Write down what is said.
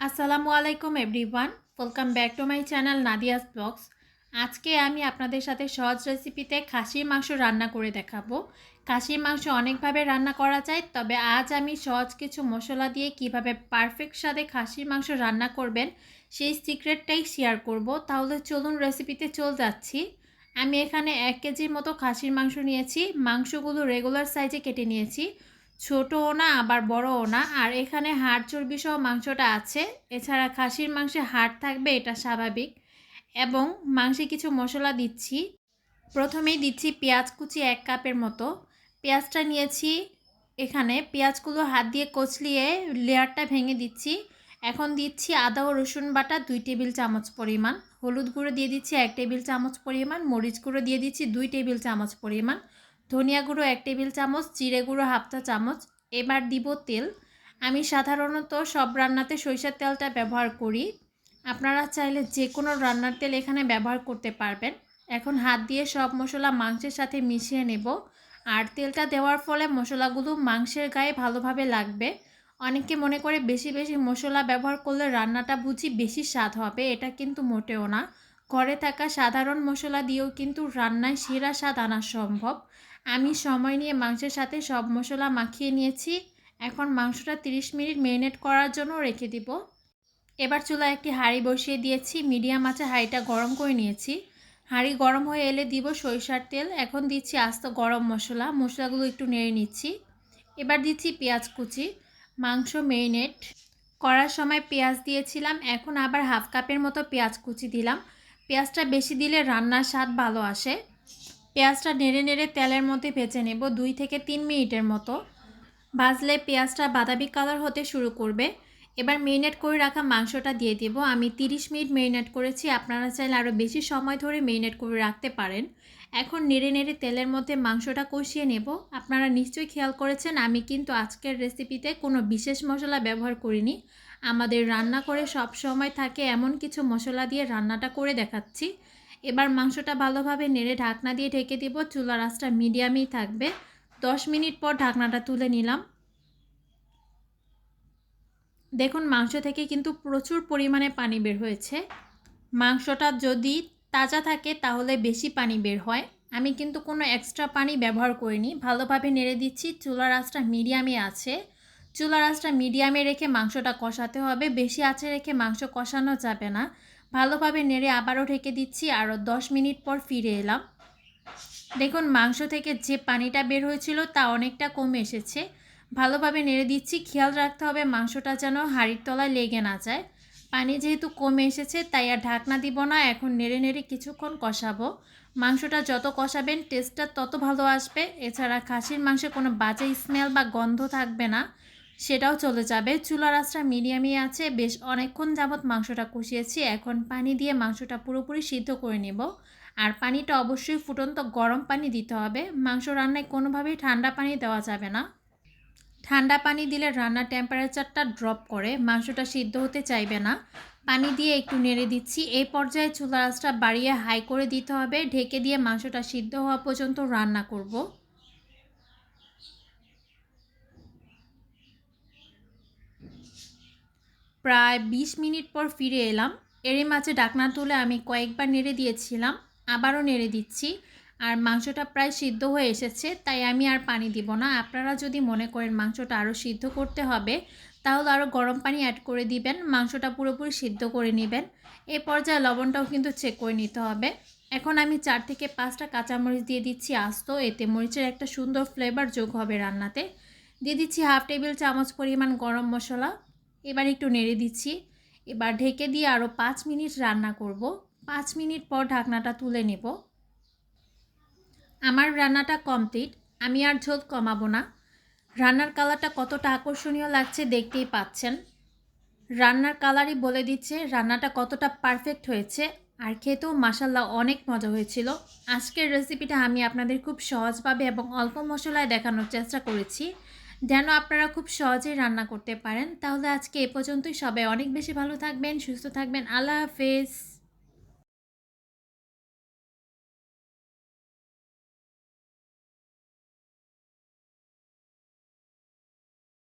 আসসালামু আলাইকুম everyone, welcome back to my channel Nadia's blogs. আজকে আমি আপনাদের সাথে সহজ রেসিপিতে খাসির মাংস রান্না করে দেখাবো। খাসির মাংস অনেকভাবে রান্না করা যায়, তবে আজ আমি সহজ কিছু মশলা দিয়ে কিভাবে পারফেক্ট স্বাদে খাসির মাংস রান্না করবেন সেই সিক্রেটটাই শেয়ার করব। তাহলে চলুন রেসিপিতে চলে যাচ্ছি। আমি এখানে 1 কেজির মতো খাসির মাংস নিয়েছি। মাংসগুলো রেগুলার সাইজে কেটে নিয়েছি, ছোটও না আবার বড়ও না। আর এখানে হাড় চর্বি সহ মাংসটা আছে। এছাড়া খাসির মাংসে হাড় থাকবে, এটা স্বাভাবিক। এবং মাংসে কিছু মশলা দিচ্ছি। প্রথমেই দিচ্ছি পেঁয়াজ কুচি 1 কাপের মতো। পেঁয়াজটা নিয়েছি। এখানে পেঁয়াজগুলো হাত দিয়ে কচলিয়ে লেয়ারটা ভেঙে দিচ্ছি। এখন দিচ্ছি আদা ও রসুন বাটা 2 টেবিল চামচ পরিমাণ, হলুদ গুঁড়ো দিয়ে দিচ্ছি 1 টেবিল চামচ পরিমাণ, মরিচ গুঁড়ো দিয়ে দিচ্ছি 2 টেবিল চামচ পরিমাণ, ধনিয়া গুঁড়ো 1 টেবিল চামচ, জিরে গুঁড়ো হাফ চা চামচ। এবার দিব তেল। আমি সাধারণত সব রান্নাতে সরিষার তেলটা ব্যবহার করি। আপনারা চাইলে যে কোনো রান্নার তেল এখানে ব্যবহার করতে পারবেন। এখন হাত দিয়ে সব মশলা মাংসের সাথে মিশিয়ে নেব। আর তেলটা দেওয়ার ফলে মশলাগুলো মাংসের গায়ে ভালোভাবে লাগবে। অনেকে মনে করে বেশি বেশি মশলা ব্যবহার করলে রান্নাটা বুঝি বেশি স্বাদ হবে, এটা কিন্তু মোটেও না। ঘরে থাকা সাধারণ মশলা দিয়েও কিন্তু রান্নায় সেরা স্বাদ আনা সম্ভব। আমি সময় নিয়ে মাংসের সাথে সব মশলা মাখিয়ে নিয়েছি। এখন মাংসটা 30 মিনিট ম্যারিনেট করার জন্য রেখে দিব। এবার চুলায় একটি হাঁড়ি বসিয়ে দিয়েছি, মিডিয়াম আঁচে হাঁড়িটা গরম করে নিয়েছি। হাঁড়ি গরম হয়ে এলে দিব সরিষার তেল। এখন দিচ্ছি আস্ত গরম মশলা, মশলাগুলো একটু নেড়ে নিচ্ছি। এবার দিচ্ছি পেঁয়াজ কুচি। মাংস ম্যারিনেট করার সময় পেঁয়াজ দিয়েছিলাম, এখন আবার 1/2 কাপের মতো পেঁয়াজ কুচি দিলাম। পেঁয়াজটা বেশি দিলে রান্নার স্বাদ ভালো আসে। পেঁয়াজটা নেড়ে নেড়ে তেলের মধ্যে ভেজে নেব 2 থেকে 3 মিনিটের মতো। ভাজলে পেঁয়াজটা বাদামি কালার হতে শুরু করবে। এবার ম্যারিনেট করে রাখা মাংসটা দিয়ে দেব। আমি 30 মিনিট ম্যারিনেট করেছি, আপনারা চাইলে আরও বেশি সময় ধরে ম্যারিনেট করে রাখতে পারেন। এখন নেড়ে নেড়ে তেলের মধ্যে মাংসটা কষিয়ে নেব। আপনারা নিশ্চয়ই খেয়াল করেছেন আমি কিন্তু আজকের রেসিপিতে কোনো বিশেষ মশলা ব্যবহার করিনি। আমাদের রান্না করে সব সময় থাকে এমন কিছু মশলা দিয়ে রান্নাটা করে দেখাচ্ছি। এবার মাংসটা ভালোভাবে নেড়ে ঢাকনা দিয়ে ঢেকে দেব। চুলার আঁচটা মিডিয়ামেই থাকবে। 10 মিনিট পর ঢাকনাটা তুলে নিলাম। দেখুন মাংস থেকে কিন্তু প্রচুর পরিমাণে পানি বের হয়েছে। মাংসটা যদি তাজা থাকে তাহলে বেশি পানি বের হয়। আমি কিন্তু কোনো এক্সট্রা পানি ব্যবহার করিনি। ভালোভাবে নেড়ে দিচ্ছি। চুলার আঁচটা মিডিয়ামে আছে। চুলার আঁচটা মিডিয়ামে রেখে মাংসটা কষাতে হবে, বেশি আঁচে রেখে মাংস কষানো যাবে না। ভালোভাবে নেড়ে আবারও ঢেকে দিচ্ছি। আরও 10 মিনিট পর ফিরে এলাম। দেখুন মাংস থেকে যে পানিটা বের হয়েছিল তা অনেকটা কমে এসেছে। ভালোভাবে নেড়ে দিচ্ছি। খেয়াল রাখতে হবে মাংসটা যেন হাঁড়ির তলায় লেগে না যায়। পানি যেহেতু কমে এসেছে তাই আর ঢাকনা দিব না। এখন নেড়ে নেড়ে কিছুক্ষণ কষাবো। মাংসটা যত কষাবেন টেস্টটা তত ভালো আসবে। এছাড়া খাসির মাংসে কোনো বাজে স্মেল বা গন্ধ থাকবে না, সেটাও চলে যাবে। চুলার আঁচটা মিডিয়ামে আছে। বেশ অনেকক্ষণ যাবৎ মাংসটা কষিয়েছি। এখন পানি দিয়ে মাংসটা পুরোপুরি সিদ্ধ করে নেব। আর পানিটা অবশ্যই ফুটন্ত গরম পানি দিতে হবে। মাংস রান্নায় কোনোভাবেই ঠান্ডা পানি দেওয়া যাবে না। ঠান্ডা পানি দিলে রান্নার টেম্পারেচারটা ড্রপ করে, মাংসটা সিদ্ধ হতে চাইবে না। পানি দিয়ে একটু নেড়ে দিচ্ছি। এই পর্যায়ে চুলার আঁচটা বাড়িয়ে হাই করে দিতে হবে। ঢেকে দিয়ে মাংসটা সিদ্ধ হওয়া পর্যন্ত রান্না করব। প্রায় 20 মিনিট পর ফিরে এলাম। এরই মাঝে ঢাকনা তুলে আমি কয়েকবার নেড়ে দিয়েছিলাম, আবারও নেড়ে দিচ্ছি। আর মাংসটা প্রায় সিদ্ধ হয়ে এসেছে, তাই আমি আর পানি দিব না। আপনারা যদি মনে করেন মাংসটা আরও সিদ্ধ করতে হবে তাহলে আরও গরম পানি অ্যাড করে দিবেন, মাংসটা পুরোপুরি সিদ্ধ করে নেবেন। এই পর্যায়ে লবণটাও কিন্তু চেক করে নিতে হবে। এখন আমি 4 থেকে 5টা কাঁচামরিচ দিয়ে দিচ্ছি আস্ত, এতে মরিচের একটা সুন্দর ফ্লেভার যোগ হবে রান্নাতে। দিয়ে দিচ্ছি 1/2 টেবিল চামচ পরিমাণ গরম মশলা। এবার একটু নেড়ে দিচ্ছি। এবার ঢেকে দিয়ে আরও 5 মিনিট রান্না করব। 5 মিনিট পর ঢাকনাটা তুলে নেব। আমার রান্নাটা কমপ্লিট। আমি আর ঝোল কমাবো না। রান্নার কালারটা কতটা আকর্ষণীয় লাগছে দেখতেই পাচ্ছেন। রান্নার কালারই বলে দিচ্ছে রান্নাটা কতটা পারফেক্ট হয়েছে। আর খেতেও মাশাআল্লাহ অনেক মজা হয়েছিল। আজকের রেসিপিটা আমি আপনাদের খুব সহজভাবে এবং অল্প মশলায় দেখানোর চেষ্টা করেছি যেন আপনারা খুব সহজেই রান্না করতে পারেন। তাহলে আজকে এ পর্যন্তই। সবাই অনেক বেশি ভালো থাকবেন, সুস্থ থাকবেন। আল্লাহ হাফেজ।